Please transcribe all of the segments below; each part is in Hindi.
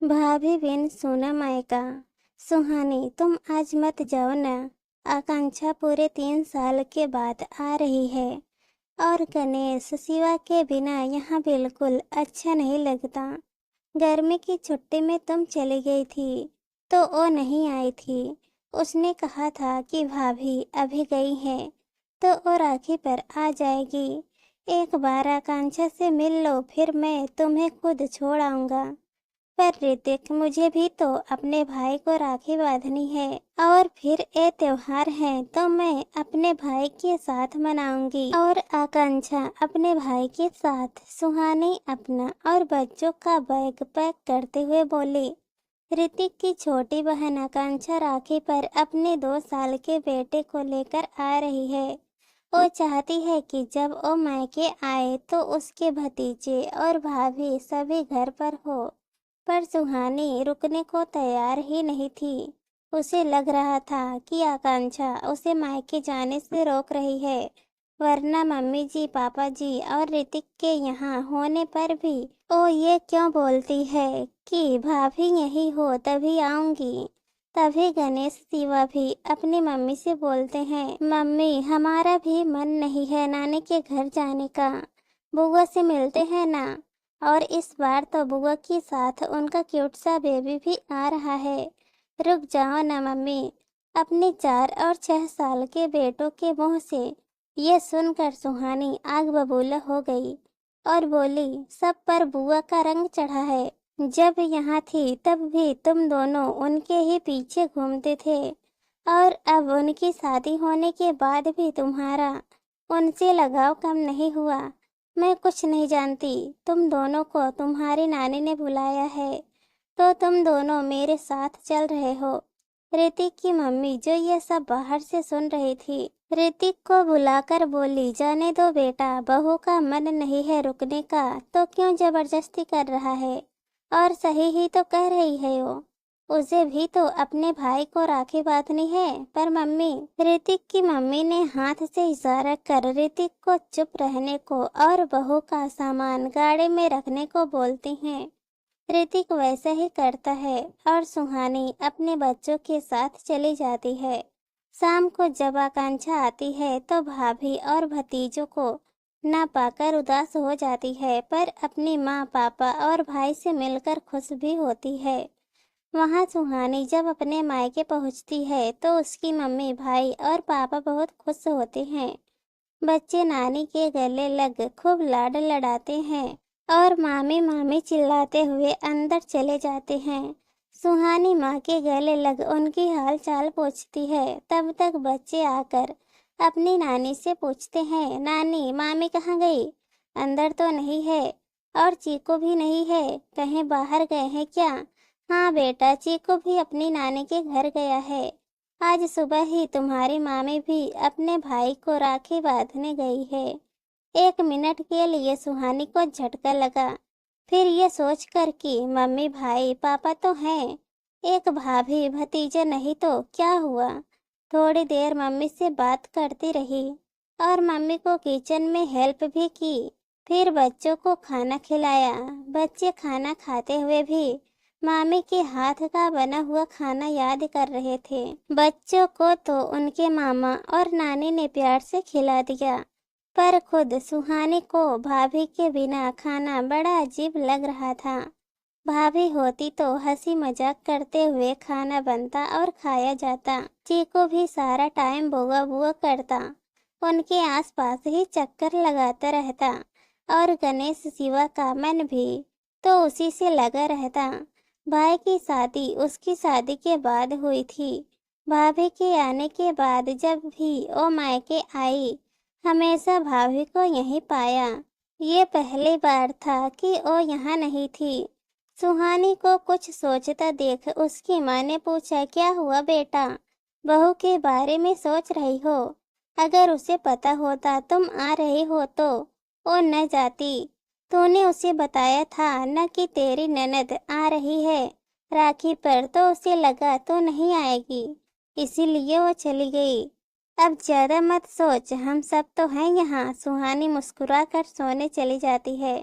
भाभी बिन सुना मायका। सुहानी तुम आज मत जाओ ना। आकांक्षा पूरे 3 साल के बाद आ रही है और गणेश शिवा के बिना यहाँ बिल्कुल अच्छा नहीं लगता। गर्मी की छुट्टी में तुम चली गई थी तो वो नहीं आई थी। उसने कहा था कि भाभी अभी गई है तो वो राखी पर आ जाएगी। एक बार आकांक्षा से मिल लो, फिर मैं तुम्हें खुद छोड़ आऊंगा। पर ऋतिक, मुझे भी तो अपने भाई को राखी बांधनी है और फिर ये त्योहार है तो मैं अपने भाई के साथ मनाऊंगी और आकांक्षा अपने भाई के साथ। सुहानी अपना और बच्चों का बैग पैक करते हुए बोली। ऋतिक की छोटी बहन आकांक्षा राखी पर अपने 2 साल के बेटे को लेकर आ रही है। वो चाहती है कि जब वो मायके आए तो उसके भतीजे और भाभी सभी घर पर हो। पर सुहानी रुकने को तैयार ही नहीं थी। उसे लग रहा था कि आकांक्षा उसे मायके जाने से रोक रही है, वरना मम्मी जी, पापा जी और ऋतिक के यहाँ होने पर भी वो ये क्यों बोलती है कि भाभी यही हो तभी आऊंगी। तभी गणेश शिवा भी अपनी मम्मी से बोलते हैं, मम्मी हमारा भी मन नहीं है नानी के घर जाने का, बुआ से मिलते हैं ना। और इस बार तो बुआ के साथ उनका क्यूट सा बेबी भी आ रहा है। रुक जाओ ना मम्मी। अपने 4 और 6 साल के बेटों के मुंह से ये सुनकर सुहानी आग बबूला हो गई और बोली, सब पर बुआ का रंग चढ़ा है। जब यहाँ थी तब भी तुम दोनों उनके ही पीछे घूमते थे और अब उनकी शादी होने के बाद भी तुम्हारा उनसे लगाव कम नहीं हुआ। मैं कुछ नहीं जानती, तुम दोनों को तुम्हारी नानी ने बुलाया है तो तुम दोनों मेरे साथ चल रहे हो। ऋतिक की मम्मी जो ये सब बाहर से सुन रही थी, ऋतिक को बुलाकर बोली, जाने दो बेटा, बहू का मन नहीं है रुकने का तो क्यों जबरदस्ती कर रहा है। और सही ही तो कह रही है वो, उसे भी तो अपने भाई को राखी बांधनी है। पर मम्मी, ऋतिक की मम्मी ने हाथ से इशारा कर ऋतिक को चुप रहने को और बहू का सामान गाड़ी में रखने को बोलती हैं। ऋतिक वैसे ही करता है और सुहानी अपने बच्चों के साथ चली जाती है। शाम को जब आकांक्षा आती है तो भाभी और भतीजों को ना पाकर उदास हो जाती है, पर अपनी माँ, पापा और भाई से मिलकर खुश भी होती है। वहाँ सुहानी जब अपने मायके पहुँचती है तो उसकी मम्मी, भाई और पापा बहुत खुश होते हैं। बच्चे नानी के गले लग खूब लाड लड़ाते हैं और मामी मामी चिल्लाते हुए अंदर चले जाते हैं। सुहानी माँ के गले लग उनकी हाल चाल पूछती है। तब तक बच्चे आकर अपनी नानी से पूछते हैं, नानी मामी कहाँ गई? अंदर तो नहीं है और चीकू भी नहीं है, कहीं बाहर गए हैं क्या? हाँ बेटा, चीकू भी अपनी नानी के घर गया है। आज सुबह ही तुम्हारी मामी भी अपने भाई को राखी बांधने गई है। 1 मिनट के लिए सुहानी को झटका लगा, फिर ये सोचकर कि मम्मी, भाई, पापा तो हैं, एक भाभी, भतीजा नहीं तो क्या हुआ। थोड़ी देर मम्मी से बात करती रही और मम्मी को किचन में हेल्प भी की। फिर बच्चों को खाना खिलाया। बच्चे खाना खाते हुए भी मामी के हाथ का बना हुआ खाना याद कर रहे थे। बच्चों को तो उनके मामा और नानी ने प्यार से खिला दिया, पर खुद सुहानी को भाभी के बिना खाना बड़ा अजीब लग रहा था। भाभी होती तो हंसी मजाक करते हुए खाना बनता और खाया जाता। चीकू भी सारा टाइम बुआ बुआ करता, उनके आसपास ही चक्कर लगाता रहता और गणेश शिवा का मन भी तो उसी से लगा रहता। भाई की शादी उसकी शादी के बाद हुई थी। भाभी के आने के बाद जब भी वो मायके आई, हमेशा भाभी को यहीं पाया। ये पहली बार था कि वो यहाँ नहीं थी। सुहानी को कुछ सोचता देख उसकी माँ ने पूछा, क्या हुआ बेटा? बहू के बारे में सोच रही हो? अगर उसे पता होता तुम आ रहे हो तो वो न जाती। तूने उसे बताया था न कि तेरी ननद आ रही है राखी पर, तो उसे लगा तो नहीं आएगी, इसीलिए वो चली गई। अब ज्यादा मत सोच, हम सब तो हैं यहाँ। सुहानी मुस्कुरा कर सोने चली जाती है,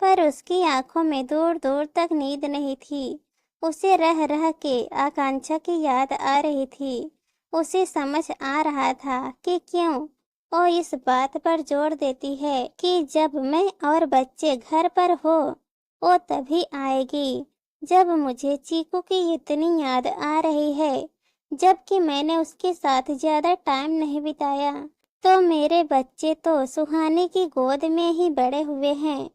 पर उसकी आंखों में दूर दूर तक नींद नहीं थी। उसे रह रह के आकांक्षा की याद आ रही थी। उसे समझ आ रहा था कि क्यों वो इस बात पर जोर देती है कि जब मैं और बच्चे घर पर हो वो तभी आएगी जब मुझे चीकू की इतनी याद आ रही है, जबकि मैंने उसके साथ ज्यादा टाइम नहीं बिताया। तो मेरे बच्चे तो सुहानी की गोद में ही बड़े हुए हैं,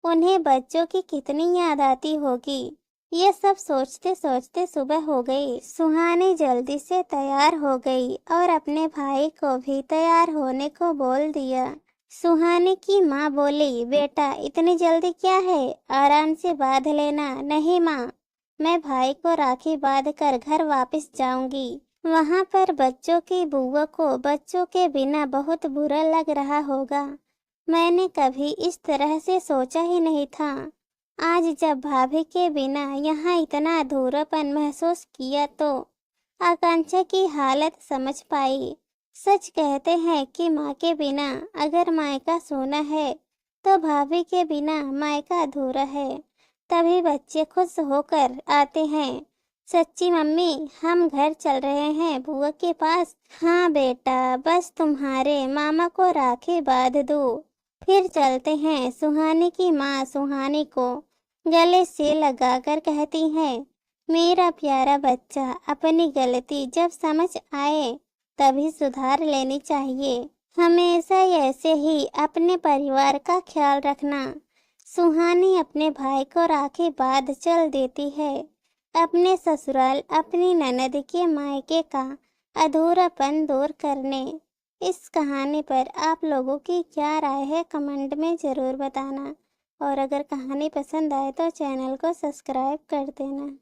उन्हें बच्चों की कितनी याद आती होगी। ये सब सोचते सोचते सुबह हो गई। सुहानी जल्दी से तैयार हो गई और अपने भाई को भी तैयार होने को बोल दिया। सुहानी की माँ बोली, बेटा इतनी जल्दी क्या है, आराम से बांध लेना। नहीं माँ, मैं भाई को राखी बांध कर घर वापस जाऊंगी। वहाँ पर बच्चों की बुआ को बच्चों के बिना बहुत बुरा लग रहा होगा। मैंने कभी इस तरह से सोचा ही नहीं था। आज जब भाभी के बिना यहाँ इतना अधूरापन महसूस किया तो आकांक्षा की हालत समझ पाई। सच कहते हैं कि माँ के बिना अगर मायका सोना है तो भाभी के बिना मायका अधूरा है। तभी बच्चे खुश होकर आते हैं, सच्ची मम्मी हम घर चल रहे हैं बुआ के पास। हाँ बेटा, बस तुम्हारे मामा को राखी बांध दूँ, फिर चलते हैं। सुहानी की माँ सुहानी को गले से लगाकर कहती है, मेरा प्यारा बच्चा, अपनी गलती जब समझ आए तभी सुधार लेनी चाहिए। हमेशा ऐसे ही अपने परिवार का ख्याल रखना। सुहानी अपने भाई को राखी बांध चल देती है अपने ससुराल, अपनी ननद के मायके का अधूरापन दूर करने। इस कहानी पर आप लोगों की क्या राय है कमेंट में ज़रूर बताना, और अगर कहानी पसंद आए तो चैनल को सब्सक्राइब कर देना।